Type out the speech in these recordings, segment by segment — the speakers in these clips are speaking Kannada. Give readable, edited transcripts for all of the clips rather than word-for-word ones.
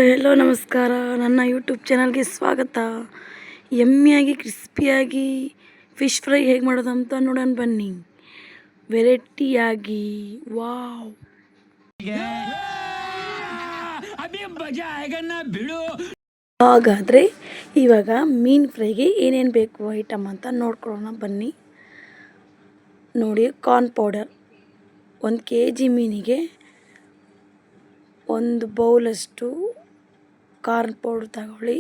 ಹೆಲೋ ನಮಸ್ಕಾರ. ನನ್ನ ಯೂಟ್ಯೂಬ್ ಚಾನಲ್ಗೆ ಸ್ವಾಗತ. ಯಮ್ಮಿಯಾಗಿ ಕ್ರಿಸ್ಪಿಯಾಗಿ ಫಿಶ್ ಫ್ರೈ ಹೇಗೆ ಮಾಡೋದು ಅಂತ ನೋಡೋಣ ಬನ್ನಿ. ವೆರೈಟಿಯಾಗಿ ವಾವ್. ಹಾಗಾದರೆ ಇವಾಗ ಮೀನು ಫ್ರೈಗೆ ಏನೇನು ಬೇಕು ಐಟಮ್ ಅಂತ ನೋಡ್ಕೊಳ್ಳೋಣ ಬನ್ನಿ. ನೋಡಿ, ಕಾರ್ನ್ ಪೌಡರ್ 1 kg ಮೀನಿಗೆ 1 ಬೌಲಷ್ಟು ಕಾರ್ನ್ ಪೌಡ್ರ್ ತಗೊಳ್ಳಿ.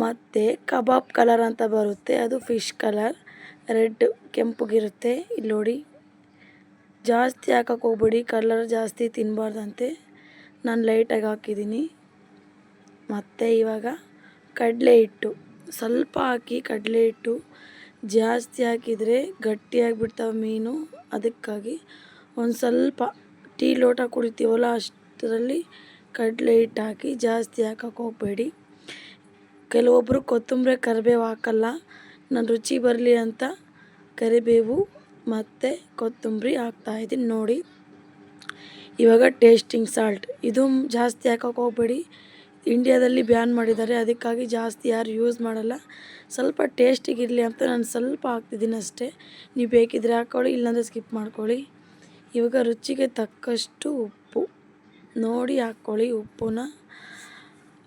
ಮತ್ತು ಕಬಾಬ್ ಕಲರ್ ಅಂತ ಬರುತ್ತೆ, ಅದು ಫಿಶ್ ಕಲರ್, ರೆಡ್ ಕೆಂಪಗಿರುತ್ತೆ. ಇಲ್ಲಿ ನೋಡಿ, ಜಾಸ್ತಿ ಹಾಕಕ್ಕೆ ಹೋಗ್ಬೇಡಿ, ಕಲರ್ ಜಾಸ್ತಿ ತಿನ್ನಬಾರ್ದಂತೆ. ನಾನು ಲೈಟಾಗಿ ಹಾಕಿದ್ದೀನಿ. ಮತ್ತು ಇವಾಗ ಕಡಲೆ ಹಿಟ್ಟು ಸ್ವಲ್ಪ ಹಾಕಿ. ಕಡಲೆ ಹಿಟ್ಟು ಜಾಸ್ತಿ ಹಾಕಿದರೆ ಗಟ್ಟಿಯಾಗಿಬಿಡ್ತಾವೆ ಮೀನು, ಅದಕ್ಕಾಗಿ ಒಂದು ಸ್ವಲ್ಪ ಟೀ ಲೋಟ ಕುಡಿತೀವಲ್ಲ ಅಷ್ಟರಲ್ಲಿ ಕಡಲೆ ಹಿಟ್ಟು ಹಾಕಿ. ಜಾಸ್ತಿ ಹಾಕಕ್ಕೆ ಹೋಗಬೇಡಿ. ಕೆಲವೊಬ್ಬರು ಕೊತ್ತಂಬರಿ ಕರಿಬೇವು ಹಾಕಲ್ಲ, ನಾನು ರುಚಿ ಬರಲಿ ಅಂತ ಕರಿಬೇವು ಮತ್ತು ಕೊತ್ತಂಬರಿ ಹಾಕ್ತಾಯಿದ್ದೀನಿ ನೋಡಿ. ಇವಾಗ ಟೇಸ್ಟಿಂಗ್ ಸಾಲ್ಟ್, ಇದು ಜಾಸ್ತಿ ಹಾಕಕ್ಕೆ ಹೋಗಬೇಡಿ, ಇಂಡಿಯಾದಲ್ಲಿ ಬ್ಯಾನ್ ಮಾಡಿದ್ದಾರೆ, ಅದಕ್ಕಾಗಿ ಜಾಸ್ತಿ ಯಾರು ಯೂಸ್ ಮಾಡಲ್ಲ. ಸ್ವಲ್ಪ ಟೇಸ್ಟಿಗಿರಲಿ ಅಂತ ನಾನು ಸ್ವಲ್ಪ ಹಾಕ್ತಿದ್ದೀನಿ ಅಷ್ಟೇ. ನೀವು ಬೇಕಿದ್ರೆ ಹಾಕ್ಕೊಳ್ಳಿ, ಇಲ್ಲಾಂದರೆ ಸ್ಕಿಪ್ ಮಾಡ್ಕೊಳ್ಳಿ. ಇವಾಗ ರುಚಿಗೆ ತಕ್ಕಷ್ಟು ಉಪ್ಪು ನೋಡಿ ಹಾಕ್ಕೊಳ್ಳಿ. ಉಪ್ಪನ್ನ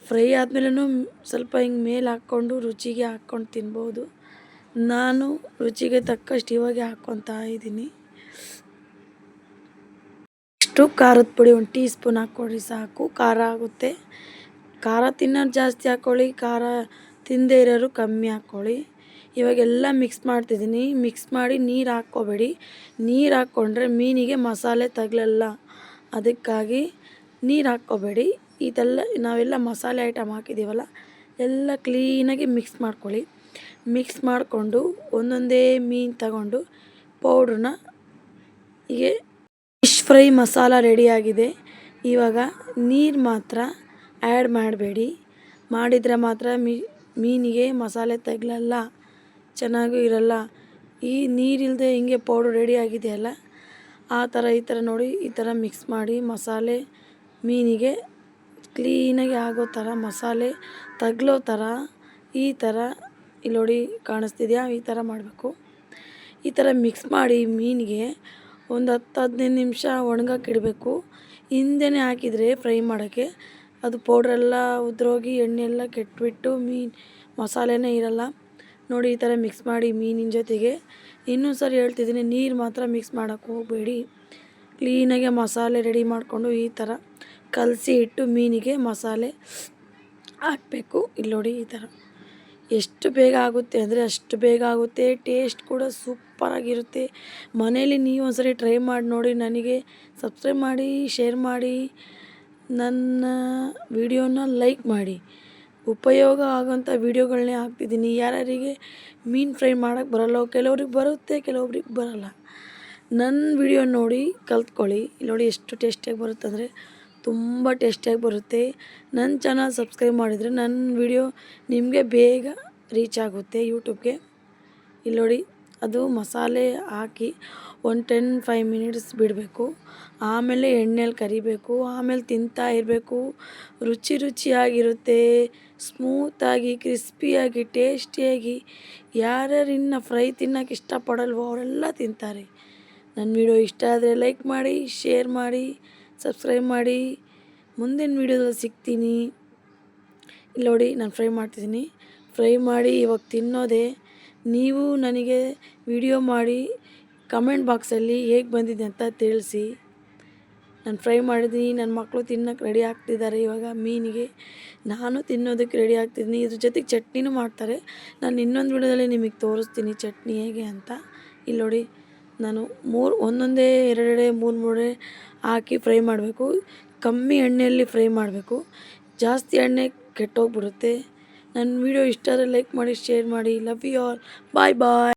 ಫ್ರೈ ಆದಮೇಲೂ ಸ್ವಲ್ಪ ಹಿಂಗೆ ಮೇಲೆ ಹಾಕ್ಕೊಂಡು ರುಚಿಗೆ ಹಾಕ್ಕೊಂಡು ತಿನ್ಬೋದು. ನಾನು ರುಚಿಗೆ ತಕ್ಕಷ್ಟು ಇವಾಗೆ ಹಾಕ್ಕೊತಾ ಇದ್ದೀನಿ. ಇಷ್ಟು ಖಾರದ ಪುಡಿ 1 ಟೀ ಸ್ಪೂನ್ ಹಾಕ್ಕೊಳ್ರಿ ಸಾಕು, ಖಾರ ಆಗುತ್ತೆ. ಖಾರ ತಿನ್ನೋರು ಜಾಸ್ತಿ ಹಾಕ್ಕೊಳ್ಳಿ, ಖಾರ ತಿನ್ನದೇ ಇರೋರು ಕಮ್ಮಿ ಹಾಕ್ಕೊಳ್ಳಿ. ಇವಾಗೆಲ್ಲ ಮಿಕ್ಸ್ ಮಾಡ್ತಿದ್ದೀನಿ. ಮಿಕ್ಸ್ ಮಾಡಿ ನೀರು ಹಾಕ್ಕೋಬೇಡಿ, ನೀರು ಹಾಕ್ಕೊಂಡ್ರೆ ಮೀನಿಗೆ ಮಸಾಲೆ ತಗಲಲ್ಲ, ಅದಕ್ಕಾಗಿ ನೀರು ಹಾಕ್ಕೋಬೇಡಿ. ಇದೆಲ್ಲ ನಾವೆಲ್ಲ ಮಸಾಲೆ ಐಟಮ್ ಹಾಕಿದ್ದೀವಲ್ಲ, ಎಲ್ಲ ಕ್ಲೀನಾಗಿ ಮಿಕ್ಸ್ ಮಾಡ್ಕೊಳ್ಳಿ. ಮಿಕ್ಸ್ ಮಾಡಿಕೊಂಡು ಒಂದೊಂದೇ ಮೀನು ತಗೊಂಡು ಪೌಡ್ರನ್ನ ಹೀಗೆ ಫಿಶ್ ಫ್ರೈ ಮಸಾಲ ರೆಡಿಯಾಗಿದೆ. ಇವಾಗ ನೀರು ಮಾತ್ರ ಆ್ಯಡ್ ಮಾಡಬೇಡಿ, ಮಾಡಿದರೆ ಮಾತ್ರ ಮೀನಿಗೆ ಮಸಾಲೆ ತಗಲಲ್ಲ, ಚೆನ್ನಾಗೂ ಇರಲ್ಲ. ಈ ನೀರಿಲ್ಲದೆ ಹಿಂಗೆ ಪೌಡ್ರ್ ರೆಡಿ ಆಗಿದೆಯಲ್ಲ, ಆ ಥರ ಈ ಥರ ನೋಡಿ, ಈ ಥರ ಮಿಕ್ಸ್ ಮಾಡಿ ಮಸಾಲೆ ಮೀನಿಗೆ ಕ್ಲೀನಾಗಿ ಆಗೋ ಥರ, ಮಸಾಲೆ ತಗಲೋ ಥರ, ಈ ಥರ ಇಲ್ಲಿ ನೋಡಿ ಕಾಣಿಸ್ತಿದೆಯಾ, ಈ ಥರ ಮಾಡಬೇಕು. ಈ ಥರ ಮಿಕ್ಸ್ ಮಾಡಿ ಮೀನಿಗೆ ಒಂದು 10-15 ನಿಮಿಷ ಒಣಗಕ್ಕೆ ಇಡಬೇಕು. ಹಿಂದೆನೇ ಹಾಕಿದರೆ ಫ್ರೈ ಮಾಡೋಕ್ಕೆ ಅದು ಪೌಡ್ರೆಲ್ಲ ಉದ್ರೋಗಿ ಎಣ್ಣೆ ಎಲ್ಲ ಕೆಟ್ಟುಬಿಟ್ಟು ಮೀನು ಮಸಾಲೆನೇ ಇರಲ್ಲ. ನೋಡಿ, ಈ ಥರ ಮಿಕ್ಸ್ ಮಾಡಿ ಮೀನಿನ ಜೊತೆಗೆ. ಇನ್ನೊಂದು ಸರಿ ಹೇಳ್ತಿದ್ದೀನಿ, ನೀರು ಮಾತ್ರ ಮಿಕ್ಸ್ ಮಾಡೋಕ್ಕೆ ಹೋಗಬೇಡಿ. ಕ್ಲೀನಾಗೆ ಮಸಾಲೆ ರೆಡಿ ಮಾಡಿಕೊಂಡು ಈ ಥರ ಕಲಸಿ ಇಟ್ಟು ಮೀನಿಗೆ ಮಸಾಲೆ ಹಾಕಬೇಕು. ಇಲ್ಲಿ ನೋಡಿ, ಈ ಥರ ಎಷ್ಟು ಬೇಗ ಆಗುತ್ತೆ ಅಂದರೆ ಅಷ್ಟು ಬೇಗ ಆಗುತ್ತೆ. ಟೇಸ್ಟ್ ಕೂಡ ಸೂಪರಾಗಿರುತ್ತೆ. ಮನೇಲಿ ನೀವು ಒಂದ್ಸರಿ ಟ್ರೈ ಮಾಡಿ ನೋಡಿ. ನನಗೆ ಸಬ್ಸ್ಕ್ರೈಬ್ ಮಾಡಿ, ಶೇರ್ ಮಾಡಿ, ನನ್ನ ವಿಡಿಯೋನ ಲೈಕ್ ಮಾಡಿ. ಉಪಯೋಗ ಆಗೋಂಥ ವೀಡಿಯೋಗಳನ್ನೇ ಹಾಕ್ತಿದ್ದೀನಿ. ಯಾರ್ಯಾರಿಗೆ ಮೀನು ಫ್ರೈ ಮಾಡೋಕ್ಕೆ ಬರಲ್ಲ, ಕೆಲವ್ರಿಗೆ ಬರುತ್ತೆ, ಕೆಲವೊಬ್ರಿಗೆ ಬರಲ್ಲ, ನನ್ನ ವಿಡಿಯೋ ನೋಡಿ ಕಲ್ತ್ಕೊಳ್ಳಿ. ಇಲ್ಲಿ ನೋಡಿ ಎಷ್ಟು ಟೇಸ್ಟಿಯಾಗಿ ಬರುತ್ತೆ ಅಂದರೆ ತುಂಬ ಟೇಸ್ಟಿಯಾಗಿ ಬರುತ್ತೆ. ನನ್ನ ಚಾನಲ್ ಸಬ್ಸ್ಕ್ರೈಬ್ ಮಾಡಿದರೆ ನನ್ನ ವಿಡಿಯೋ ನಿಮಗೆ ಬೇಗ ರೀಚ್ ಆಗುತ್ತೆ ಯೂಟ್ಯೂಬ್ಗೆ. ಇಲ್ಲಿ ನೋಡಿ, ಅದು ಮಸಾಲೆ ಹಾಕಿ ಒಂದು 10-5 ಮಿನಿಟ್ಸ್ ಬಿಡಬೇಕು. ಆಮೇಲೆ ಎಣ್ಣೆಲಿ ಕರಿಬೇಕು, ಆಮೇಲೆ ತಿಂತಾ ಇರಬೇಕು. ರುಚಿಯಾಗಿರುತ್ತೆ, ಸ್ಮೂತಾಗಿ, ಕ್ರಿಸ್ಪಿಯಾಗಿ, ಟೇಸ್ಟಿಯಾಗಿ. ಯಾರ್ಯಾರು ಇನ್ನು ಫ್ರೈ ತಿನ್ನೋಕೆ ಇಷ್ಟಪಡಲ್ವೋ ಅವರೆಲ್ಲ ತಿಂತಾರೆ. ನನ್ನ ವಿಡಿಯೋ ಇಷ್ಟ ಆದರೆ ಲೈಕ್ ಮಾಡಿ, ಶೇರ್ ಮಾಡಿ, ಸಬ್ಸ್ಕ್ರೈಬ್ ಮಾಡಿ. ಮುಂದಿನ ವೀಡಿಯೋದಲ್ಲಿ ಸಿಗ್ತೀನಿ. ಇಲ್ಲಿ ನೋಡಿ, ನಾನು ಫ್ರೈ ಮಾಡ್ತಿದ್ದೀನಿ. ಫ್ರೈ ಮಾಡಿ ಇವಾಗ ತಿನ್ನೋದೇ. ನೀವು ನನಗೆ ವಿಡಿಯೋ ಮಾಡಿ ಕಮೆಂಟ್ ಬಾಕ್ಸಲ್ಲಿ ಹೇಗೆ ಬಂದಿದೆ ಅಂತ ತಿಳಿಸಿ. ನಾನು ಫ್ರೈ ಮಾಡಿದ್ದೀನಿ, ನನ್ನ ಮಕ್ಕಳು ತಿನ್ನೋಕ್ಕೆ ರೆಡಿ ಆಗ್ತಿದ್ದಾರೆ. ಇವಾಗ ಮೀನಿಗೆ ನಾನು ತಿನ್ನೋದಕ್ಕೆ ರೆಡಿ ಆಗ್ತಿದ್ದೀನಿ. ಇದ್ರ ಜೊತೆಗೆ ಚಟ್ನಿನೂ ಮಾಡ್ತಾರೆ. ನಾನು ಇನ್ನೊಂದು ವಿಡಿಯೋದಲ್ಲಿ ನಿಮಗೆ ತೋರಿಸ್ತೀನಿ ಚಟ್ನಿ ಹೇಗೆ ಅಂತ. ಇಲ್ಲಿ ನೋಡಿ, ನಾನು ಒಂದೊಂದೇ 2-3 ಹಾಕಿ ಫ್ರೈ ಮಾಡಬೇಕು. ಕಮ್ಮಿ ಎಣ್ಣೆಯಲ್ಲಿ ಫ್ರೈ ಮಾಡಬೇಕು, ಜಾಸ್ತಿ ಎಣ್ಣೆ ಕೆಟ್ಟೋಗ್ಬಿಡುತ್ತೆ. ನನ್ನ ವಿಡಿಯೋ ಇಷ್ಟ ಆದರೆ ಲೈಕ್ ಮಾಡಿ, ಶೇರ್ ಮಾಡಿ. Love you all. Bye bye.